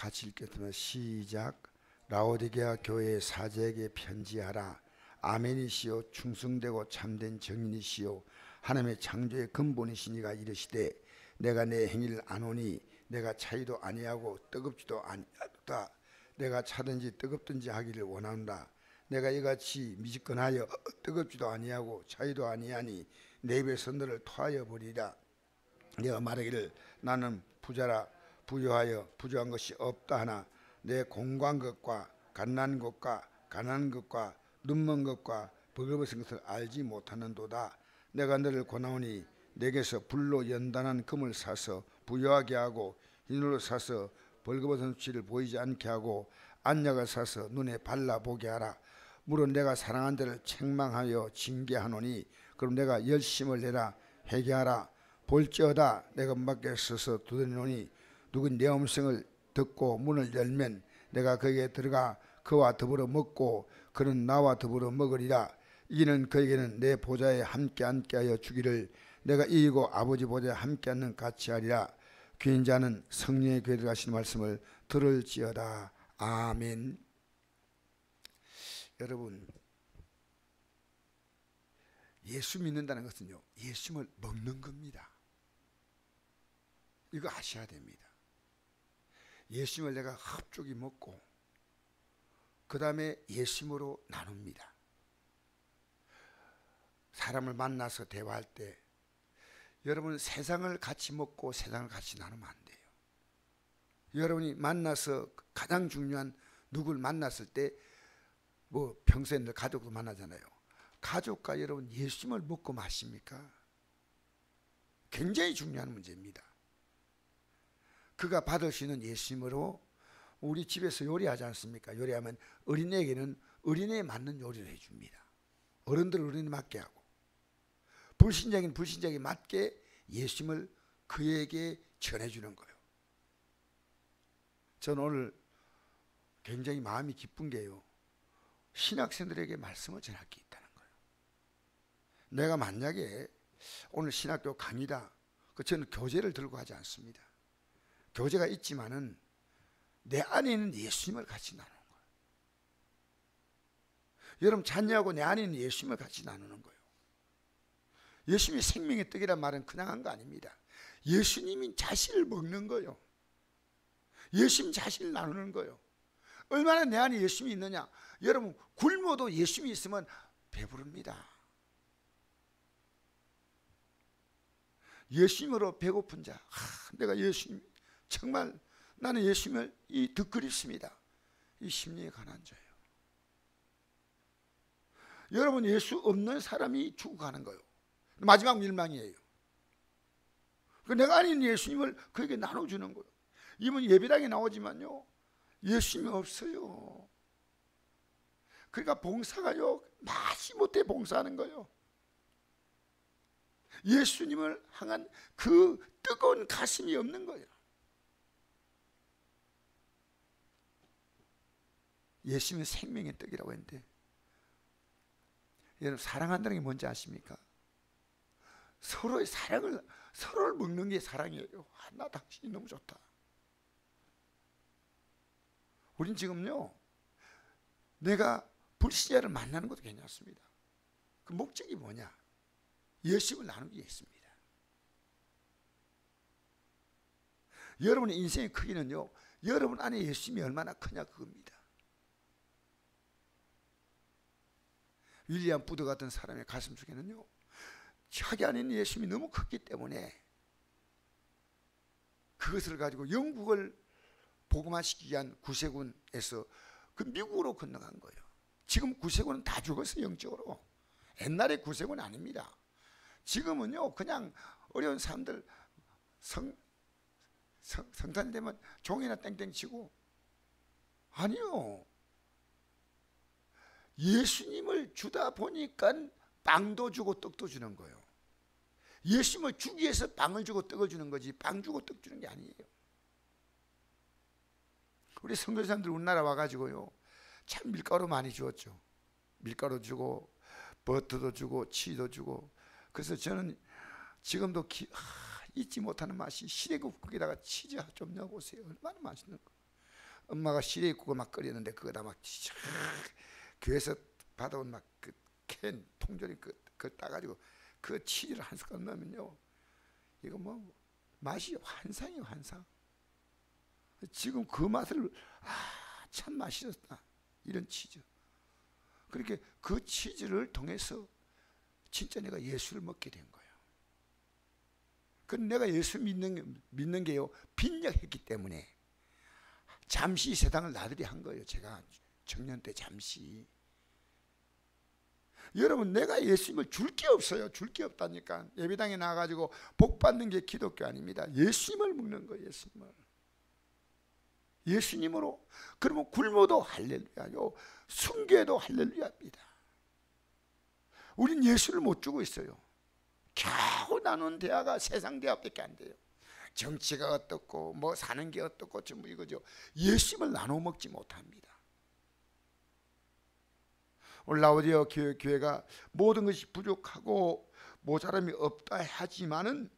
같이 읽겠습니다. 시작. 라오디게아 교회의 사제에게 편지하라. 아멘이시요 충성되고 참된 정인이시요 하나님의 창조의 근본이시니가 이르시되 내가 내 행위를 아노니 내가 차이도 아니하고 뜨겁지도 아니하다. 내가 차든지 뜨겁든지 하기를 원한다. 내가 이같이 미지근하여 뜨겁지도 아니하고 차이도 아니하니 내 입에서 너를 토하여 버리라. 내가 말하기를 나는 부자라 부유하여 부족한 것이 없다 하나 내 공고한 것과 갓난 것과 가난한 것과 눈먼 것과 벌거벗은 것을 알지 못하는도다. 내가 너를 권하오니 내게서 불로 연단한 금을 사서 부유하게 하고 흰으로 사서 벌거벗은 수치를 보이지 않게 하고 안약을 사서 눈에 발라보게 하라. 물론 내가 사랑한 자를 책망하여 징계하노니 그럼 내가 열심을 내라. 회개하라. 볼지어다 내가 문 밖에 서서 두드리노니 누군 내 음성을 듣고 문을 열면 내가 거기에 들어가 그와 더불어 먹고 그는 나와 더불어 먹으리라. 이는 그에게는 내 보좌에 함께 앉게 하여 주기를 내가 이기고 아버지 보좌에 함께 앉는 같이 하리라. 귀인 자는 성령의 교회에 들어가시는 말씀을 들을지어다. 아멘. 여러분, 예수 믿는다는 것은요, 예수님을 먹는 겁니다. 이거 아셔야 됩니다. 예수님을 내가 흡족히 먹고 그 다음에 예수님으로 나눕니다. 사람을 만나서 대화할 때 여러분 세상을 같이 먹고 세상을 같이 나누면 안 돼요. 여러분이 만나서 가장 중요한 누구를 만났을 때 뭐 평소에 늘 가족도 만나잖아요. 가족과 여러분 예수님을 먹고 마십니까? 굉장히 중요한 문제입니다. 그가 받을 수 있는 예수님으로 우리 집에서 요리하지 않습니까? 요리하면 어린애에게는 어린애에 맞는 요리를 해줍니다. 어른들은 어린애 맞게 하고 불신자에게는 불신자에게 맞게 예수님을 그에게 전해주는 거예요. 저는 오늘 굉장히 마음이 기쁜 게요, 신학생들에게 말씀을 전할 게 있다는 거예요. 내가 만약에 오늘 신학교 강의다, 저는 교재를 들고 하지 않습니다. 교재가 있지만은 내 안에 있는 예수님을 같이 나누는 거예요. 여러분 자녀하고 내 안에 있는 예수님을 같이 나누는 거예요. 예수님이 생명의 떡이란 말은 그냥 한 거 아닙니다. 예수님이 자신을 먹는 거예요. 예수님 자신을 나누는 거예요. 얼마나 내 안에 예수님이 있느냐. 여러분 굶어도 예수님이 있으면 배부릅니다. 예수님으로 배고픈 자, 내가 예수님 정말 나는 예수님을 더 그립습니다. 이 심령이 가난한 자예요. 여러분 예수 없는 사람이 죽어가는 거예요. 마지막 멸망이에요. 내가 아닌 예수님을 그에게 나눠주는 거예요. 이분 예배당에 나오지만요 예수님이 없어요. 그러니까 봉사가요 마치 못해 봉사하는 거예요. 예수님을 향한 그 뜨거운 가슴이 없는 거예요. 예수님은 생명의 떡이라고 했는데 여러분 사랑한다는 게 뭔지 아십니까? 서로의 사랑을, 서로를 먹는 게 사랑이에요. 나 당신이 너무 좋다. 우린 지금요 내가 불신자를 만나는 것도 괜찮습니다. 그 목적이 뭐냐? 예수님을 나누기 위해서입니다. 여러분의 인생의 크기는요 여러분 안에 예수님이 얼마나 크냐 그겁니다. 윌리엄 부드 같은 사람의 가슴 속에는요 자기 안에 있는 예수님이 너무 크기 때문에 그것을 가지고 영국을 복음화시키기 위한 구세군에서 그 미국으로 건너간 거예요. 지금 구세군은 다 죽었어요. 영적으로. 옛날에 구세군은 아닙니다. 지금은요 그냥 어려운 사람들 성탄 되면 종이나 땡땡 치고, 아니요, 예수님을 주다 보니까 빵도 주고 떡도 주는 거예요. 예수님을 주기 위해서 빵을 주고 떡을 주는 거지 빵 주고 떡 주는 게 아니에요. 우리 선교사님들 우리나라 와가지고요 참 밀가루 많이 주었죠. 밀가루 주고 버터도 주고 치즈도 주고. 그래서 저는 지금도 잊지 못하는 맛이 시래국국에다가 치즈 좀 넣어보세요. 얼마나 맛있는 거. 엄마가 시래기국을 막 끓였는데 그거다 막 교회에서 받아온 막 그 캔 통조림 그걸 따가지고 그 치즈를 한 숟갈 넣으면요, 이거 뭐 맛이 환상이에요, 환상. 지금 그 맛을 참 맛있었다, 이런 치즈. 그렇게 그 치즈를 통해서 진짜 내가 예수를 먹게 된 거예요. 그럼 내가 예수 믿는 게요, 빈약했기 때문에 잠시 세상을 나들이 한 거예요. 제가 청년 때 잠시. 여러분, 내가 예수님을 줄 게 없어요. 줄 게 없다니까. 예배당에 나가가지고 복 받는 게 기독교 아닙니다. 예수님을 먹는 거예요. 예수님을. 예수님으로. 그러면 굶어도 할렐루야요, 순교해도 할렐루야입니다. 우린 예수를 못 주고 있어요. 겨우 나눈 대화가 세상 대화밖에 안 돼요. 정치가 어떻고 뭐 사는 게 어떻고 전부 이거죠. 예수님을 나눠 먹지 못합니다. 오늘 라오디게아 교회가 모든 것이 부족하고 모자람이 없다 하지만은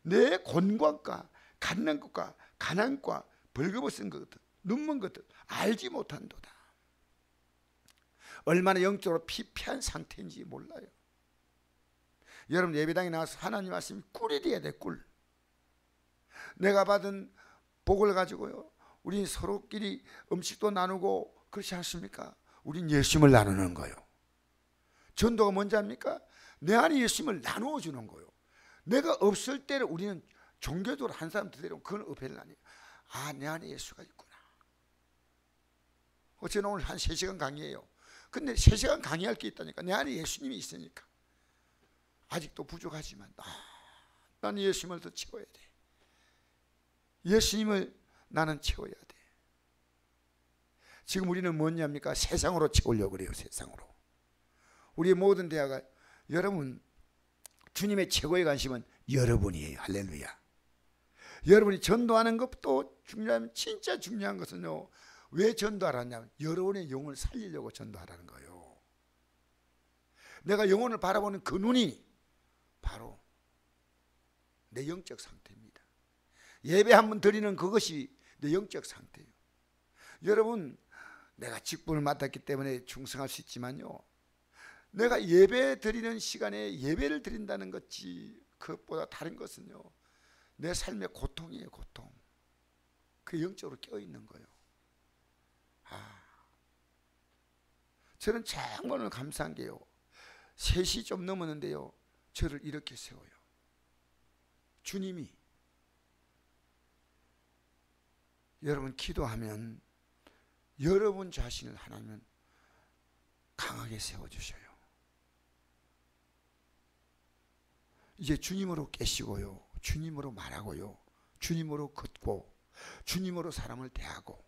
내 곤광과 갓난것과 가난과 벌거벗은 것들, 눈먼 것들 알지 못한도다. 얼마나 영적으로 피폐한 상태인지 몰라요. 여러분, 예배당에 나와서 하나님 말씀이 꿀이 돼야 돼, 꿀. 내가 받은 복을 가지고요, 우리 서로끼리 음식도 나누고 그렇지 않습니까? 우린 예수님을 나누는 거예요. 전도가 뭔지 압니까? 내 안에 예수님을 나누어 주는 거예요. 내가 없을 때를 우리는 종교적으로 한 사람 들대로 그건 어필라니. 내 안에 예수가 있구나. 저는 오늘 한 3시간 강의해요. 근데 3시간 강의할 게 있다니까. 내 안에 예수님이 있으니까. 아직도 부족하지만 나는 예수님을 더 채워야 돼. 예수님을 나는 채워야 돼. 지금 우리는 뭐냐입니까? 세상으로 채우려고 그래요. 세상으로. 우리의 모든 대화가, 여러분, 주님의 최고의 관심은 여러분이에요. 할렐루야. 여러분이 전도하는 것도 중요하면, 진짜 중요한 것은요, 왜 전도하라냐면 여러분의 영혼을 살리려고 전도하라는 거예요. 내가 영혼을 바라보는 그 눈이 바로 내 영적 상태입니다. 예배 한번 드리는 그것이 내 영적 상태예요. 여러분, 내가 직분을 맡았기 때문에 충성할 수 있지만요, 내가 예배 드리는 시간에 예배를 드린다는 것이, 그것보다 다른 것은요, 내 삶의 고통이에요. 고통. 그 영적으로 껴있는 거예요. 저는 정말 감사한 게요, 3시 좀 넘었는데요, 저를 이렇게 세워요. 주님이. 여러분, 기도하면 여러분 자신을 하나님은 강하게 세워주셔요. 이제 주님으로 깨시고요, 주님으로 말하고요, 주님으로 걷고, 주님으로 사람을 대하고.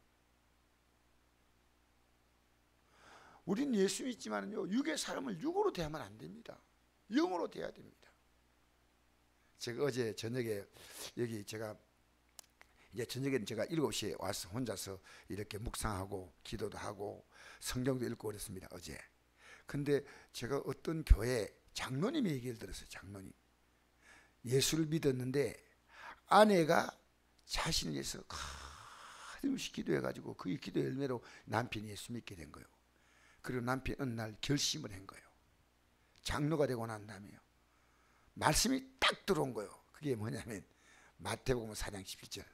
우린 예수 믿지만요, 육의 사람을 육으로 대하면 안 됩니다. 영으로 대해야 됩니다. 제가 어제 저녁에, 여기 제가 이제 저녁에는 제가 7시에 와서 혼자서 이렇게 묵상하고 기도도 하고 성경도 읽고 그랬습니다, 어제. 근데 제가 어떤 교회 장로님의 얘기를 들었어요. 장로님, 예수를 믿었는데 아내가 자신을 위해서 끊임없이 기도해가지고 그 기도 열매로 남편이 예수 믿게 된 거예요. 그리고 남편이 어느 날 결심을 한 거예요. 장로가 되고 난 다음에요, 말씀이 딱 들어온 거예요. 그게 뭐냐면 마태복음 4장 17절,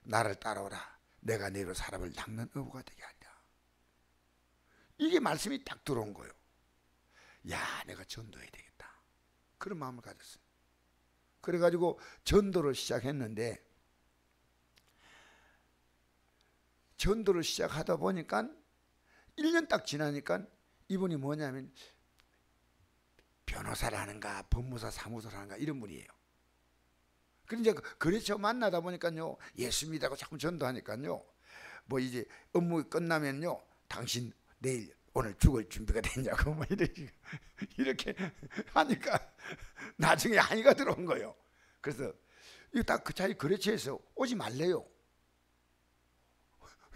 나를 따라오라, 내가 너희로 사람을 낚는 어부가 되게 하리라. 이게 말씀이 딱 들어온 거예요. 야, 내가 전도해야 되겠다, 그런 마음을 가졌어요. 그래가지고 전도를 시작했는데, 전도를 시작하다 보니까 1년 딱 지나니까 이분이 뭐냐면 변호사를 하는가 법무사 사무소를 하는가 이런 분이에요. 그런데 그래서 만나다 보니까요, 예수 믿다고 자꾸 전도하니까요, 뭐 이제 업무 끝나면요, 당신 내일 오늘 죽을 준비가 됐냐고 뭐 이렇게 하니까 나중에 항의가 들어온 거예요. 그래서 이거 딱 그 자리 거래처에서 오지 말래요.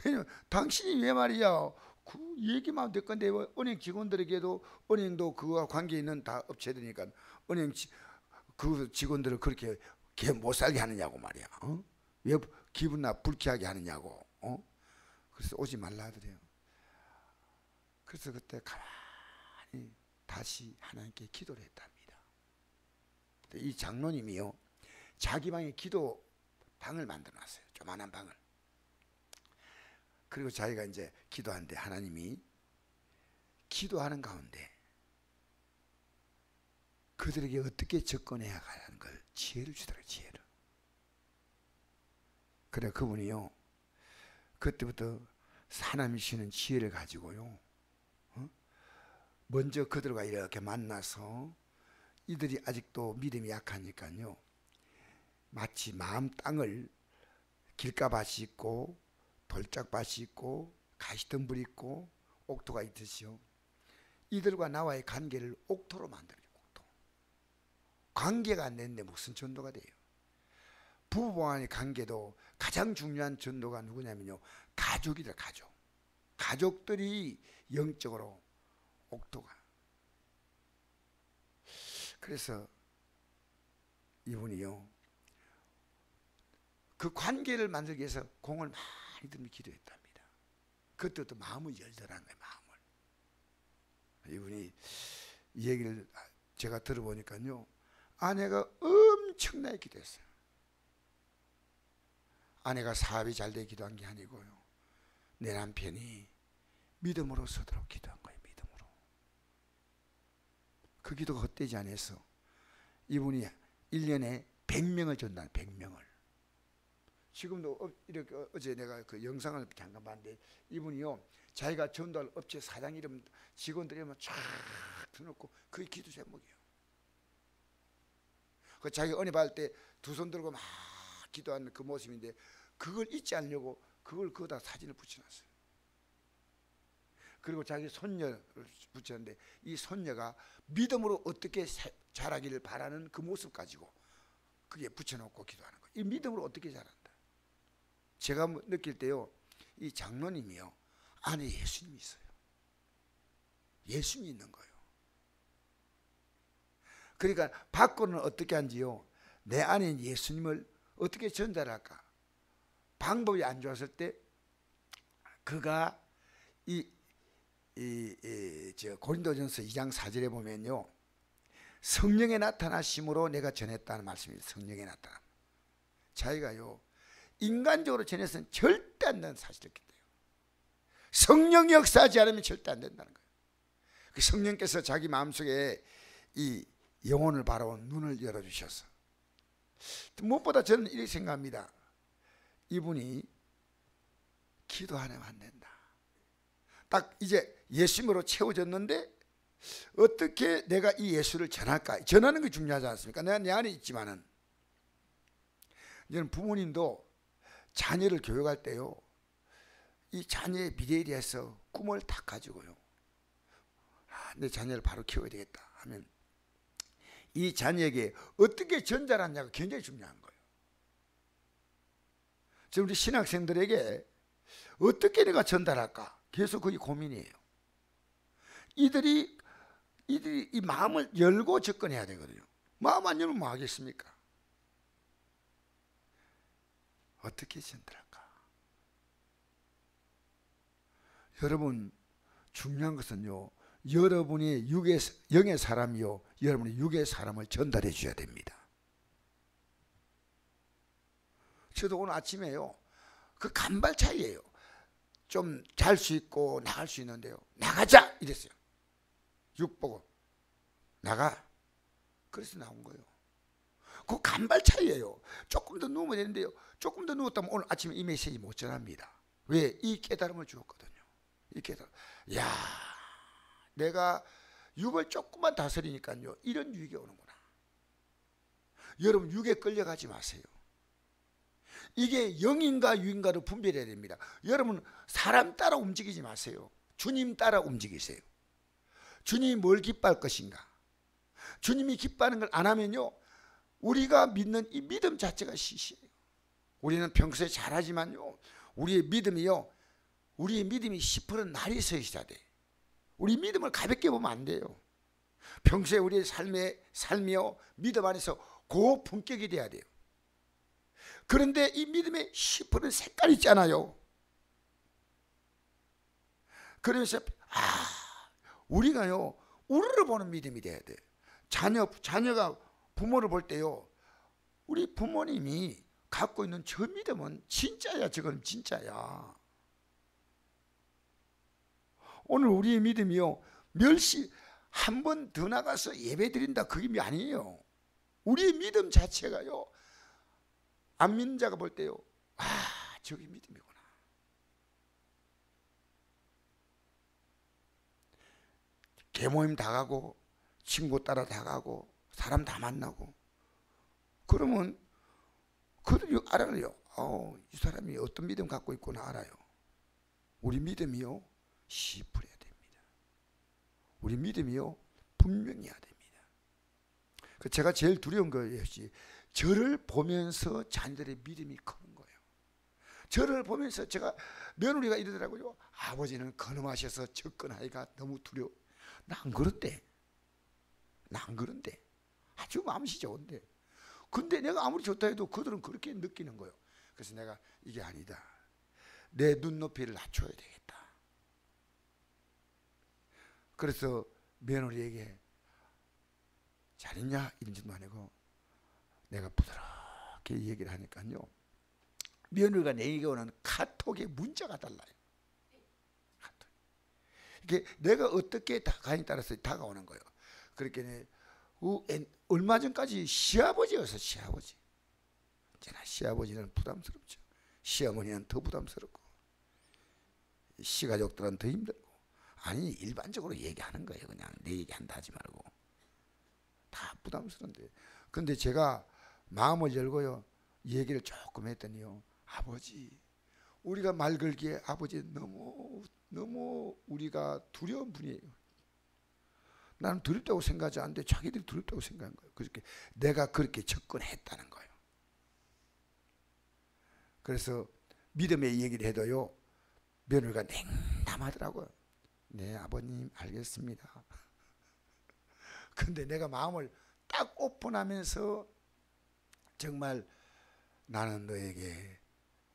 왜냐면 당신이 왜 말이야, 그 얘기만 될 건데 은행 직원들에게도, 은행도 그와 관계 있는 다 업체들이니까 은행 그 직원들을 그렇게 개 못 살게 하느냐고 말이야. 왜 기분 불쾌하게 하느냐고. 그래서 오지 말라 하더래요. 그래서 그때 가만히 다시 하나님께 기도를 했답니다. 이 장로님이요, 자기 방에 기도 방을 만들어 놨어요. 조만한 방을. 그리고 자기가 이제 기도하는데 하나님이 기도하는 가운데 그들에게 어떻게 접근해야 하는 걸 지혜를 주더라고요. 지혜를. 그래 그분이요, 그때부터 하나님이 주시는 지혜를 가지고요, 먼저 그들과 이렇게 만나서, 이들이 아직도 믿음이 약하니까요, 마치 마음 땅을 길가밭이 있고 돌짝밭이 있고 가시덤불이 있고 옥토가 있듯이요, 이들과 나와의 관계를 옥토로 만들어요. 옥토. 관계가 안 되는데 무슨 전도가 돼요? 부부간의 관계도 가장 중요한 전도가 누구냐면요, 가족이다. 가족. 가족들이 영적으로 옥토가. 그래서 이분이요, 그 관계를 만들기 위해서 공을 많이 들며 기도했답니다. 그때부터 마음을 열더라는 거예요. 마음을. 이분이 이 얘기를 제가 들어보니까요, 아내가 엄청나게 기도했어요. 아내가 사업이 잘 되게 기도한 게 아니고요, 내 남편이 믿음으로 서도록 기도한 거예요. 믿음으로. 그 기도가 헛되지 않아서 이분이 1년에 100명을 전도한, 100명을. 지금도 이렇게 어제 내가 그 영상을 잠깐 봤는데, 이분이요, 자기가 전도할 업체 사장 이름, 직원들 이름을 쫙 들어놓고 그게 기도 제목이에요. 그 자기 은혜 받을 때 두 손 들고 막 기도하는 그 모습인데, 그걸 잊지 않으려고 그걸 거기다 사진을 붙여놨어요. 그리고 자기 손녀를 붙였는데, 이 손녀가 믿음으로 어떻게 자라기를 바라는 그 모습 가지고 그게 붙여놓고 기도하는 거예요. 이 믿음으로 어떻게 자란다. 제가 느낄 때요, 이 장로님이요, 안에 예수님이 있어요. 예수님이 있는 거예요. 그러니까 밖으로는 어떻게 한지요, 내 안에 있는 예수님을 어떻게 전달할까. 방법이 안 좋았을 때 그가 고린도전서 2장 4절에 보면요, 성령의 나타나심으로 내가 전했다는 말씀입니다. 성령의 나타남. 자기가요, 인간적으로 전해서는 절대 안 되는 사실을 했기 때문에, 성령이 역사하지 않으면 절대 안 된다는 거예요. 그 성령께서 자기 마음속에 이 영혼을 바라본 눈을 열어주셔서, 무엇보다 저는 이렇게 생각합니다. 이분이 기도 안 하면 안 된다. 딱 이제 예수님으로 채워졌는데 어떻게 내가 이 예수를 전할까? 전하는 게 중요하지 않습니까? 내가 내 안에 있지만은, 저는 부모님도 자녀를 교육할 때요, 이 자녀의 미래에 대해서 꿈을 딱 가지고요, 내 자녀를 바로 키워야 되겠다 하면 이 자녀에게 어떻게 전달하냐가 굉장히 중요한 거예요. 지금 우리 신학생들에게 어떻게 내가 전달할까 계속 그게 고민이에요. 이들이 이 마음을 열고 접근해야 되거든요. 마음 안 열면 뭐 하겠습니까? 어떻게 전달할까? 여러분, 중요한 것은요, 여러분이 영의 사람이요, 여러분이 육의 사람을 전달해 줘야 됩니다. 저도 오늘 아침에요, 그 간발 차이예요. 좀 잘 수 있고 나갈 수 있는데요, 나가자 이랬어요. 육 보고 나가. 그래서 나온 거예요. 그 간발 차이예요. 조금 더 누우면 되는데요, 조금 더 누웠다면 오늘 아침에 이 메시지 못 전합니다. 왜? 이 깨달음을 주었거든요. 이 깨달음. 야, 내가 육을 조금만 다스리니까요, 이런 유익이 오는구나. 여러분, 육에 끌려가지 마세요. 이게 영인가 육인가를 분별해야 됩니다. 여러분, 사람 따라 움직이지 마세요. 주님 따라 움직이세요. 주님이 뭘 기뻐할 것인가. 주님이 기뻐하는 걸 안 하면요, 우리가 믿는 이 믿음 자체가 시시해요. 우리는 평소에 잘하지만요, 우리의 믿음이요, 우리의 믿음이 10% 날이 서 있어야 돼. 우리 믿음을 가볍게 보면 안 돼요. 평소에 우리의 삶이요, 믿음 안에서 고품격이 돼야 돼요. 그런데 이 믿음의 10% 색깔이 있잖아요. 그래서 우리가요 우리를 보는 믿음이 돼야 돼. 자녀가 부모를 볼 때요, 우리 부모님이 갖고 있는 저 믿음은 진짜야. 저건 진짜야. 오늘 우리의 믿음이요, 멸시 한 번 더 나가서 예배 드린다 그게 아니에요. 우리의 믿음 자체가요, 안 믿는 자가 볼 때요, 저게 믿음이구나. 개모임 다 가고 친구 따라 다 가고 사람 다 만나고 그러면 그들이 알아요. 이 사람이 어떤 믿음 갖고 있구나 알아요. 우리 믿음이요 시풀해야 됩니다. 우리 믿음이요 분명해야 됩니다. 제가 제일 두려운 것이 저를 보면서 자녀들의 믿음이 크는 거예요. 저를 보면서 제가 며느리가 이러더라고요. 아버지는 근엄하셔서 접근하기가 너무 두려워. 나 안 그런데. 아주 마음씨 좋은데. 근데 내가 아무리 좋다 해도 그들은 그렇게 느끼는 거예요. 그래서 내가 이게 아니다. 내 눈높이를 낮춰야 되겠다. 그래서 며느리에게 잘했냐 이런 짓도 아니고 내가 부드럽게 얘기를 하니까요, 며느리가 내게 오는 카톡의 문자가 달라요. 이게 내가 어떻게 다가에 따라서 다가오는 거예요. 그렇게 얼마 전까지 시아버지여서 시아버지. 제가 시아버지는 부담스럽죠. 시어머니는 더 부담스럽고 시가족들은 더 힘들고. 아니 일반적으로 얘기하는 거예요. 그냥 내 얘기한다 하지 말고. 다 부담스러운데. 근데 제가 마음을 열고요 얘기를 조금 했더니요, 아버지 우리가 말 걸기에 아버지 너무 우리가 두려운 분이에요. 나는 두렵다고 생각하지 않는데 자기들이 두렵다고 생각한 거예요. 그렇게 내가 그렇게 접근했다는 거예요. 그래서 믿음의 얘기를 해도요 며느리가 냉담하더라고요. 네 아버님 알겠습니다. 근데 내가 마음을 딱 오픈하면서 정말 나는 너에게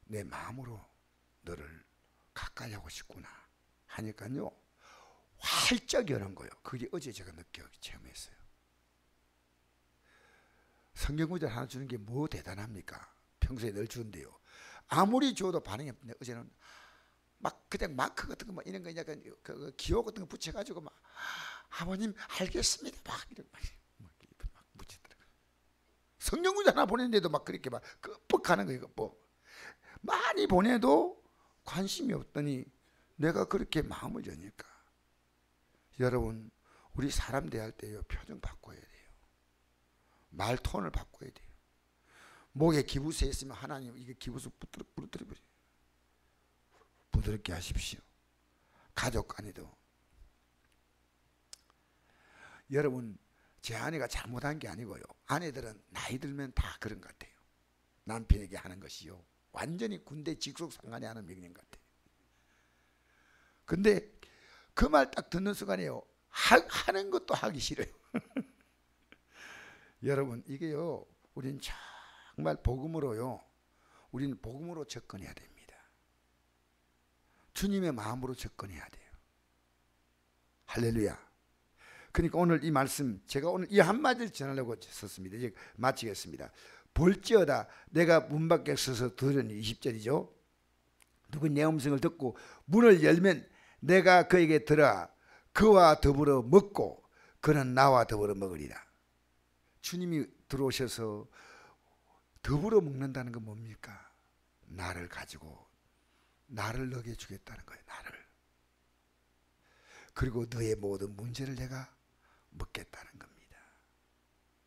내 마음으로 너를 가까이 하고 싶구나 하니까요 활짝 여는 거예요. 그게 어제 제가 체험했어요. 성경 구절 하나 주는 게 뭐 대단합니까? 평소에 늘 주는데요, 아무리 줘도 반응이 없는데 어제는 막 그냥 마크 같은 거 막 이런 거 약간 그 기호 같은 거 붙여가지고 막 아버님 알겠습니다 막 이런 막 붙이더라고요. 성경 구절 하나 보냈는데도 막 그렇게 막 끄뻑하는 거예요. 뭐 많이 보내도 관심이 없더니 내가 그렇게 마음을 여니까. 여러분 우리 사람 대할 때요 표정 바꿔야 돼요. 말 톤을 바꿔야 돼요. 목에 기부세 있으면 하나님 이게 기부세 부러뜨려 버려요. 부드럽게 하십시오. 가족 간에도. 여러분 제 아내가 잘못한 게 아니고요, 아내들은 나이 들면 다 그런 것 같아요. 남편에게 하는 것이요 완전히 군대 직속상간에 하는 명령 같아요. 근데 그 말 딱 듣는 순간에요 하는 것도 하기 싫어요. 여러분 이게요 우린 정말 복음으로요, 우리는 복음으로 접근해야 됩니다. 주님의 마음으로 접근해야 돼요. 할렐루야. 그러니까 오늘 이 말씀 제가 오늘 이 한마디를 전하려고 썼습니다. 이제 마치겠습니다. 볼지어다 내가 문 밖에 서서 들으니 20절이죠. 누구 내 음성을 듣고 문을 열면 내가 그에게 들어 그와 더불어 먹고 그는 나와 더불어 먹으리라. 주님이 들어오셔서 더불어 먹는다는 건 뭡니까? 나를 가지고 나를 너에게 주겠다는 거예요. 나를. 그리고 너의 모든 문제를 내가 먹겠다는 겁니다.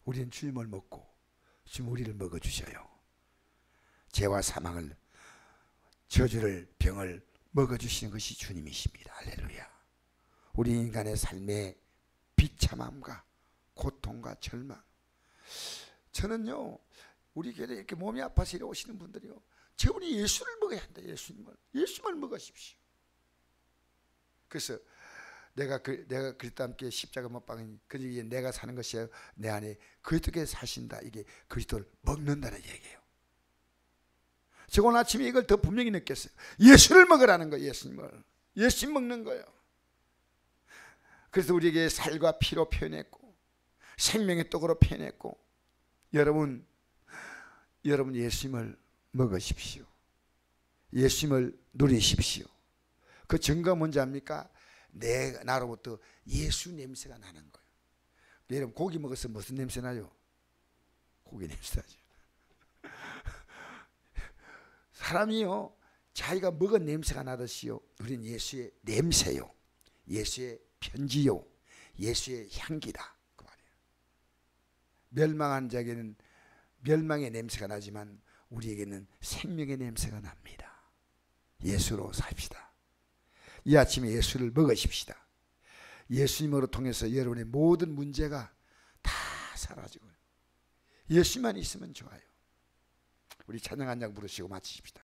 우리는 주님을 먹고 주님 우리를 먹어주셔요. 죄와 사망을, 저주를, 병을 먹어주시는 것이 주님이십니다. 할렐루야. 우리 인간의 삶의 비참함과 고통과 절망. 저는요 우리 교회에 이렇게 몸이 아파서 이리 오시는 분들이요, 저분이 예수를 먹어야 한다. 예수님을 먹으십시오. 그래서 내가 그리스도와 함께 십자가 못 박은 그게 내가 사는 것이 내 안에 그리스도께 사신다. 이게 그리스도를 먹는다는 얘기예요. 저 오늘 아침에 이걸 더 분명히 느꼈어요. 예수를 먹으라는 거예요. 예수님 먹는 거예요. 그래서 우리에게 살과 피로 표현했고 생명의 떡으로 표현했고, 여러분 예수님을 먹으십시오. 예수님을 누리십시오. 그 증거가 뭔지 압니까? 나로부터 예수 냄새가 나는 거예요. 여러분 고기 먹어서 무슨 냄새 나요? 고기 냄새 나죠. 사람이요, 자기가 먹은 냄새가 나듯이요, 우리는 예수의 냄새요, 예수의 편지요, 예수의 향기다 그 말이에요. 멸망한 자에게는 멸망의 냄새가 나지만 우리에게는 생명의 냄새가 납니다. 예수로 삽시다. 이 아침에 예수를 먹으십시다. 예수님으로 통해서 여러분의 모든 문제가 다 사라지고 예수만 있으면 좋아요. 우리 찬양 한 장 부르시고 마치십시다.